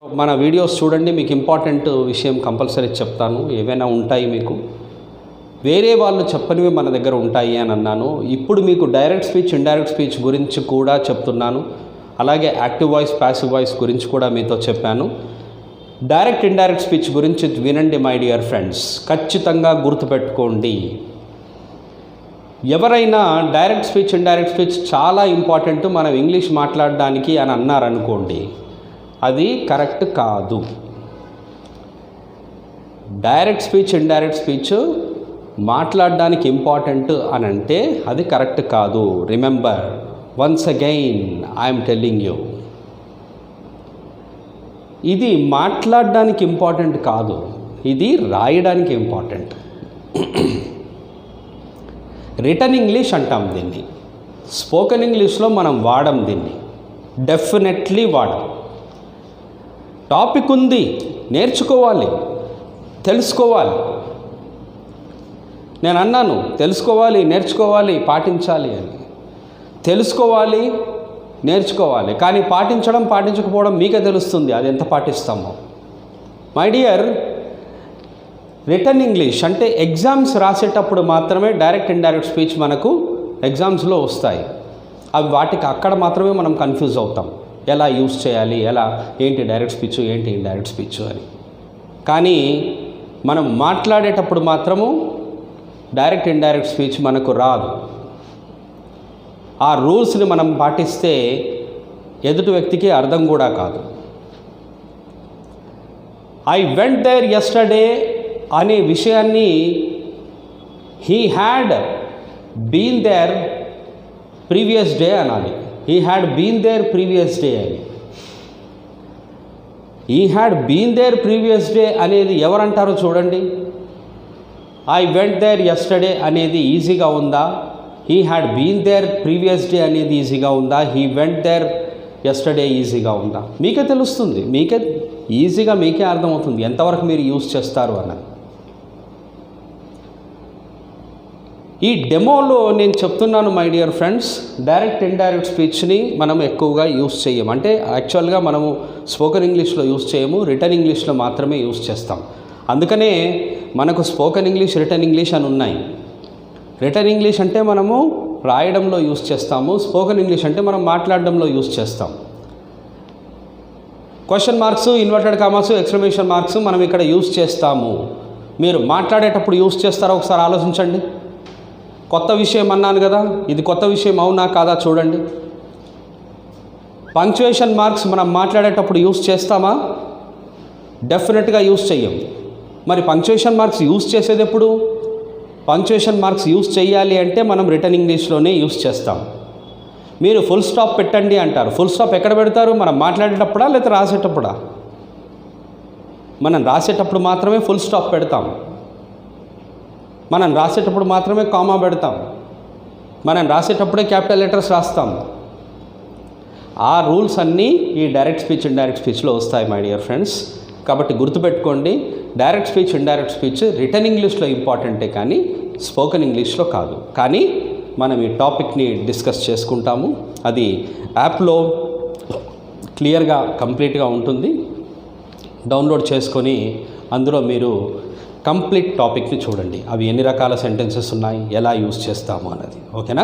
మన వీడియోస్ చూడండి, మీకు ఇంపార్టెంట్ విషయం కంపల్సరీ చెప్తాను. ఏవైనా ఉంటాయి మీకు వేరే వాళ్ళు చెప్పనివి మన దగ్గర ఉంటాయి అని అన్నాను. ఇప్పుడు మీకు డైరెక్ట్ స్పీచ్, ఇండైరెక్ట్ స్పీచ్ గురించి కూడా చెప్తున్నాను. అలాగే యాక్టివ్ వాయిస్, ప్యాసివ్ వాయిస్ గురించి కూడా మీతో చెప్పాను. డైరెక్ట్, ఇండైరెక్ట్ స్పీచ్ గురించి వినండి మై డియర్ ఫ్రెండ్స్. ఖచ్చితంగా గుర్తుపెట్టుకోండి. ఎవరైనా డైరెక్ట్ స్పీచ్, ఇండైరెక్ట్ స్పీచ్ చాలా ఇంపార్టెంట్ మనం ఇంగ్లీష్ మాట్లాడడానికి అని అన్నారనుకోండి, అది కరెక్ట్ కాదు. డైరెక్ట్ స్పీచ్, ఇండైరెక్ట్ స్పీచ్ మాట్లాడడానికి ఇంపార్టెంట్ అని అంటే అది కరెక్ట్ కాదు. Remember, once again I'm telling you, ఇది మాట్లాడడానికి ఇంపార్టెంట్ కాదు, ఇది రాయడానికి ఇంపార్టెంట్. రిటన్ ఇంగ్లీష్ అంటాం దీన్ని. స్పోకెన్ ఇంగ్లీష్లో మనం వాడం దీన్ని, డెఫినెట్లీ వాడం. టాపిక్ ఉంది, నేర్చుకోవాలి, తెలుసుకోవాలి. నేను అన్నాను తెలుసుకోవాలి, నేర్చుకోవాలి, పాటించాలి అని. తెలుసుకోవాలి, నేర్చుకోవాలి, కానీ పాటించడం, పాటించకపోవడం మీకే తెలుస్తుంది అది ఎంత పాటిస్తామో. మై డియర్, రిటన్ ఇంగ్లీష్ అంటే ఎగ్జామ్స్ రాసేటప్పుడు మాత్రమే డైరెక్ట్, ఇండైరెక్ట్ స్పీచ్ మనకు ఎగ్జామ్స్లో వస్తాయి. అవి వాటికి అక్కడ మాత్రమే మనం కన్ఫ్యూజ్ అవుతాం, ఎలా యూజ్ చేయాలి, ఎలా, ఏంటి డైరెక్ట్ స్పీచ్, ఏంటి ఇండైరెక్ట్ స్పీచ్ అని. కానీ మనం మాట్లాడేటప్పుడు మాత్రము డైరెక్ట్, ఇండైరెక్ట్ స్పీచ్ మనకు రాదు. ఆ రూల్స్ని మనం పాటిస్తే ఎదుటి వ్యక్తికి అర్థం కూడా కాదు. ఐ వెంట్ దేర్ యెస్టర్డే అనే విషయాన్ని he had been there previous day అనాలి. He had been there previous day అని. He had been there previous day అనేది ఎవరంటారో చూడండి. ఐ వెంట్ దేర్ యెస్టర్డే అనేది ఈజీగా ఉందా? He had been there previous day అనేది ఈజీగా ఉందా? హీ వెంట్ దేర్ యెస్టర్డే ఈజీగా ఉందా? మీకే తెలుస్తుంది, మీకే ఈజీగా మీకే అర్థమవుతుంది ఎంతవరకు మీరు యూజ్ చేస్తారు అన్నది. ఈ డెమోలో నేను చెప్తున్నాను my dear friends, direct, indirect స్పీచ్ని మనం ఎక్కువగా యూజ్ చేయము. అంటే యాక్చువల్గా మనము స్పోకెన్ ఇంగ్లీష్లో యూజ్ చేయము, రిటన్ ఇంగ్లీష్లో మాత్రమే యూజ్ చేస్తాం. అందుకనే మనకు స్పోకెన్ ఇంగ్లీష్, రిటన్ ఇంగ్లీష్ అని ఉన్నాయి. రిటన్ ఇంగ్లీష్ అంటే మనము రాయడంలో యూజ్ చేస్తాము, స్పోకెన్ ఇంగ్లీష్ అంటే మనం మాట్లాడడంలో యూజ్ చేస్తాం. Question marks, inverted commas, exclamation marks మనం ఇక్కడ యూజ్ చేస్తాము. మీరు మాట్లాడేటప్పుడు యూజ్ చేస్తారో ఒకసారి ఆలోచించండి. కొత్త విషయం అన్నాను కదా, ఇది కొత్త విషయం అవునా కాదా చూడండి. పంక్చుయేషన్ మార్క్స్ మనం మాట్లాడేటప్పుడు యూజ్ చేస్తామా? డెఫినెట్గా యూజ్ చెయ్యం. మరి పంక్చుయేషన్ మార్క్స్ యూజ్ చేసేది ఎప్పుడు? పంక్చుయేషన్ మార్క్స్ యూజ్ చేయాలి అంటే మనం రిటన్ ఇంగ్లీష్లోనే యూజ్ చేస్తాం. మీరు ఫుల్ స్టాప్ పెట్టండి అంటారు. ఫుల్ స్టాప్ ఎక్కడ పెడతారు? మనం మాట్లాడేటప్పుడా లేదా రాసేటప్పుడా? మనం రాసేటప్పుడు మాత్రమే ఫుల్ స్టాప్ పెడతాం, మనం రాసేటప్పుడు మాత్రమే కామా పెడతాం, మనం రాసేటప్పుడే క్యాపిటల్ లెటర్స్ రాస్తాం. ఆ రూల్స్ అన్నీ ఈ డైరెక్ట్ స్పీచ్, ఇండైరెక్ట్ స్పీచ్లో వస్తాయి మై డియర్ ఫ్రెండ్స్. కాబట్టి గుర్తుపెట్టుకోండి, direct speech, indirect speech written ఇంగ్లీష్లో ఇంపార్టెంటే కానీ స్పోకెన్ ఇంగ్లీష్లో కాదు. కానీ మనం ఈ టాపిక్ని డిస్కస్ చేసుకుంటాము. అది యాప్లో క్లియర్గా, కంప్లీట్గా ఉంటుంది. డౌన్లోడ్ చేసుకొని అందులో మీరు కంప్లీట్ టాపిక్ని చూడండి. అవి ఎన్ని రకాల సెంటెన్సెస్ ఉన్నాయి, ఎలా యూజ్ చేస్తాము అన్నది. ఓకేనా?